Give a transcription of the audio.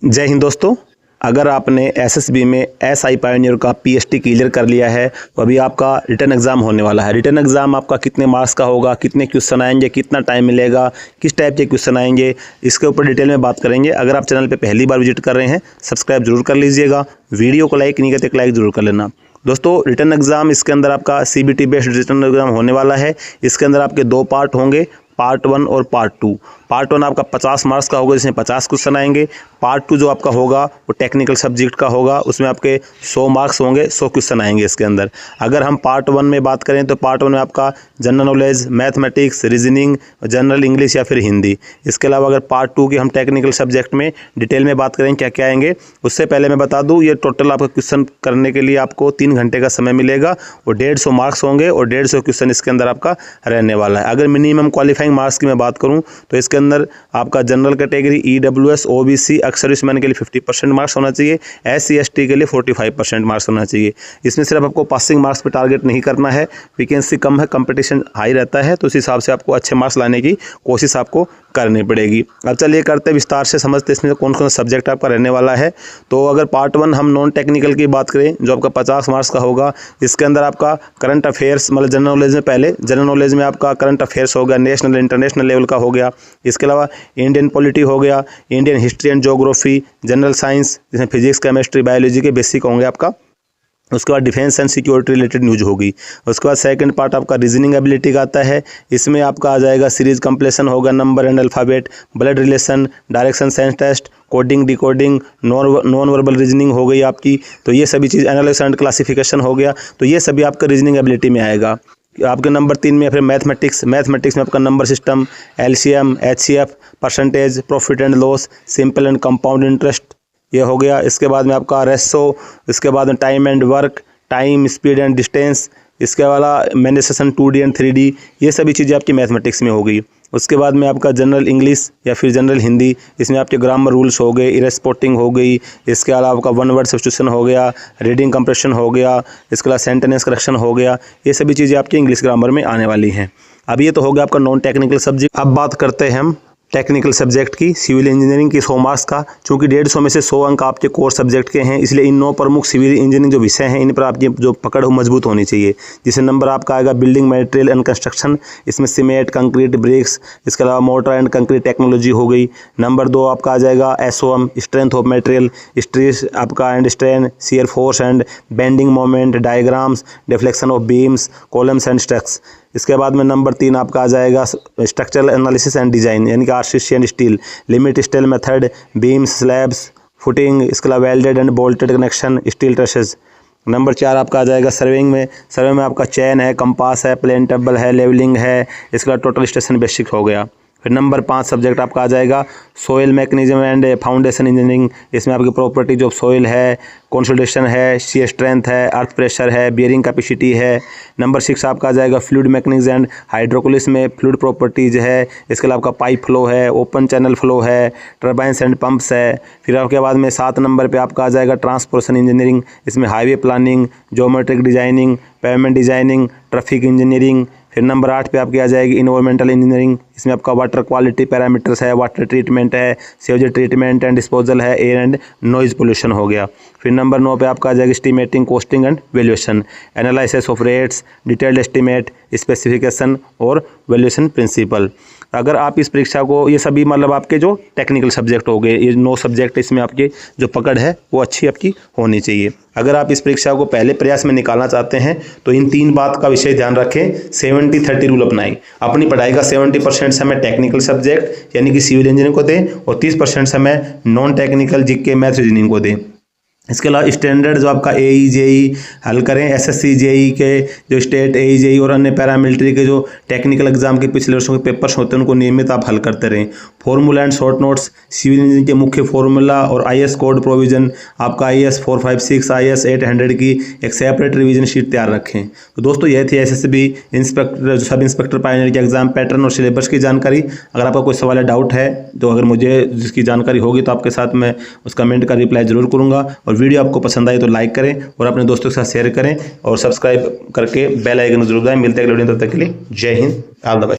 जय हिंद दोस्तों। अगर आपने एसएसबी में एसआई पायोनियर का पीएचटी क्लियर कर लिया है तो अभी आपका रिटर्न एग्ज़ाम होने वाला है। रिटर्न एग्ज़ाम आपका कितने मार्क्स का होगा, कितने क्वेश्चन आएंगे, कितना टाइम मिलेगा, किस टाइप के क्वेश्चन आएंगे, इसके ऊपर डिटेल में बात करेंगे। अगर आप चैनल पे पहली बार विजिट कर रहे हैं सब्सक्राइब जरूर कर लीजिएगा। वीडियो को लाइक नहीं करते एक लाइक जरूर कर लेना। दोस्तों रिटर्न एग्ज़ाम इसके अंदर आपका सीबीटी बेस्ड रिटर्न एग्ज़ाम होने वाला है। इसके अंदर आपके दो पार्ट होंगे, पार्ट 1 और पार्ट 2। पार्ट 1 आपका 50 मार्क्स का होगा जिसमें 50 क्वेश्चन आएंगे। पार्ट 2 जो आपका होगा वो टेक्निकल सब्जेक्ट का होगा, उसमें आपके 100 मार्क्स होंगे, 100 क्वेश्चन आएंगे इसके अंदर। अगर हम पार्ट 1 में बात करें तो पार्ट 1 में आपका general knowledge, mathematics, reasoning, general English या फिर हिंदी। इसके अलावा अगर पार्ट 2 की हम टेक्निकल सब्जेक्ट में डिटेल में बात करें क्या क्या आएंगे, उससे पहले मैं बता दूँ ये टोटल आपका क्वेश्चन करने के लिए आपको 3 घंटे का समय मिलेगा और 150 मार्क्स होंगे और 150 क्वेश्चन इसके अंदर आपका रहने वाला है। अगर मिनिमम क्वालिफाइंग मार्क्स की मैं बात करूं तो इसके अंदर आपका general category, EWS, OBC, ex serviceman के लिए 50% मार्क्स होना चाहिए, एससी एसटी के लिए 45% मार्क्स होना चाहिए। इसमें सिर्फ आपको पासिंग मार्क्स पे टारगेट नहीं करना है, वैकेंसी कम है, कंपटीशन हाई रहता है, तो उस हिसाब से आपको अच्छे मार्क्स लाने की कोशिश आपको करनी पड़ेगी। अब चलिए करते हैं विस्तार से समझते हैं इसमें कौन कौन सा सब्जेक्ट आपका रहने वाला है। तो अगर पार्ट 1 हम नॉन टेक्निकल की बात करें जो आपका 50 मार्क्स का होगा, इसके अंदर आपका करंट अफेयर्स मतलब जनरल नॉलेज में पहले जनरल नॉलेज में आपका करंट अफेयर्स हो गया, नेशनल इंटरनेशनल लेवल का हो गया। इसके अलावा इंडियन पॉलिटी हो गया, Indian history and geography, general science जिसमें फिजिक्स, केमिस्ट्री, बायोलॉजी के बेसिक होंगे आपका। उसके बाद defence and security related news होगी। उसके बाद सेकंड पार्ट आपका रीजनिंग एबिलिटी का आता है। इसमें आपका आ जाएगा सीरीज कंप्लीशन होगा, number and alphabet, blood relation, direction sense test, coding, decoding, non verbal reasoning हो गई आपकी। तो ये सभी चीज़, एनालिसिस एंड क्लासिफिकेशन हो गया। तो ये सभी आपका रीजनिंग एबिलिटी में आएगा। आपके नंबर 3 में फिर मैथमेटिक्स में आपका number system, LCM, HCF, percentage, profit and loss, simple and compound interest, ये हो गया। इसके बाद में आपका रेसो, इसके बाद में time and work, time, speed and distance, इसके वाला मैनिफेस्टेशन 2D एंड 3D, ये सभी चीज़ें आपकी मैथमेटिक्स में हो गई। उसके बाद में आपका जनरल इंग्लिश या फिर जनरल हिंदी, इसमें आपके ग्रामर रूल्स हो गए, इरेस्पोर्टिंग हो गई, इसके अलावा आपका वन वर्ड सब्स्टिट्यूशन हो गया, रीडिंग कंप्रेशन हो गया, इसके अलावा सेंटेंस करेक्शन हो गया। ये सभी चीज़ें आपकी इंग्लिश ग्रामर में आने वाली हैं। अब ये तो हो गया आपका नॉन टेक्निकल सब्जेक्ट। अब बात करते हैं हम टेक्निकल सब्जेक्ट की, सिविल इंजीनियरिंग की 100 मार्क्स का। चूंकि 150 में से 100 अंक आपके कोर सब्जेक्ट के हैं, इसलिए इन 9 प्रमुख सिविल इंजीनियरिंग जो विषय हैं इन पर आपकी जो पकड़ हो मजबूत होनी चाहिए। जिसे नंबर आपका आएगा बिल्डिंग मटेरियल एंड कंस्ट्रक्शन, इसमें सीमेंट, कंक्रीट, ब्रिक्स, इसके अलावा मोटर एंड कंक्रीट टेक्नोलॉजी हो गई। नंबर 2 आपका आ जाएगा SOM, strength of material, stress आपका and strain, shear force and bending moment, diagrams, deflection of beams, columns and struts. इसके बाद में नंबर 3 आपका आ जाएगा स्ट्रक्चरल एनालिसिस एंड डिज़ाइन, यानी कि RCC and steel, limit steel method, beams, slabs, footing, इसके अलावा welded and bolted connection, steel trusses. Number 4 आपका आ जाएगा सर्वेइंग में। सर्वे में आपका चैन है, कंपास है, प्लेन टेबल है, लेवलिंग है, इसके बाद टोटल स्टेशन बेसिक हो गया। फिर नंबर 5 सब्जेक्ट आपका आ जाएगा soil mechanism and foundation engineering. इसमें आपकी प्रॉपर्टीज ऑफ सोइल है, कंसोलिडेशन है, शियर स्ट्रेंथ है, अर्थ प्रेशर है, बियरिंग कैपेसिटी है। नंबर 6 आपका आ जाएगा फ्लूइड मैकेनिक्स एंड हाइड्रोकोलिस में फ्लूइड प्रॉपर्टीज है। इसके अलावा आपका पाइप फ्लो है, ओपन चैनल फ्लो है, टर्बाइंस एंड पंप्स है। फिर आपके बाद में 7 नंबर पे आपका आ जाएगा ट्रांसपोर्टेशन इंजीनियरिंग। इसमें highway planning, geometric designing, pavement designing, traffic engineering. फिर नंबर 8 पे आपकी आ जाएगी इन्वायरमेंटल इंजीनियरिंग। इसमें आपका वाटर क्वालिटी पैरामीटर्स है, वाटर ट्रीटमेंट है, सीवेज ट्रीटमेंट एंड डिस्पोजल है, एयर एंड नॉइज पोल्यूशन हो गया। फिर नंबर 9 पे आपका आ जाएगा estimating, costing and valuation, analysis of rates, detailed estimate, specification और वैल्यूएशन प्रिंसिपल। अगर आप इस परीक्षा को, ये सभी मतलब आपके जो टेक्निकल सब्जेक्ट हो गए, ये 9 सब्जेक्ट, इसमें आपके जो पकड़ है वो अच्छी आपकी होनी चाहिए। अगर आप इस परीक्षा को पहले प्रयास में निकालना चाहते हैं तो इन 3 बात का विषय ध्यान रखें। 70-30 रूल अपनाएं। अपनी पढ़ाई का 70% समय टेक्निकल सब्जेक्ट यानी कि सिविल इंजीनियरिंग को दें और 30% समय non technical GK, math, reasoning को दें। इसके अलावा स्टैंडर्ड जो आपका एई जेई हल करें, एसएससी जेई के जो स्टेट एई जेई और अन्य पैरामिलिट्री के जो टेक्निकल एग्जाम के पिछले वर्षों के पेपर्स होते हैं उनको नियमित आप हल करते रहें। Formula and short notes, civil engineering के मुख्य फॉर्मूला और आईएएस कोड प्रोविजन, आपका आईएएस 456, आईएएस 800 की एक सेपरेट रिवीजन शीट तैयार रखें। तो दोस्तों यह थी SSB inspector, sub inspector Pioneer के एग्जाम पैटर्न और सिलेबस की जानकारी। अगर आपका कोई सवाल या डाउट है तो अगर मुझे जिसकी जानकारी होगी तो आपके साथ मैं उस कमेंट का रिप्लाई जरूर करूँगा। और वीडियो आपको पसंद आई तो लाइक करें और अपने दोस्तों के साथ शेयर करें और सब्सक्राइब करके बेल आइकन जरूर दबाएं। मिलते हैं अगले वीडियो में, तब तक के लिए जय हिंद, ऑल द बेस्ट।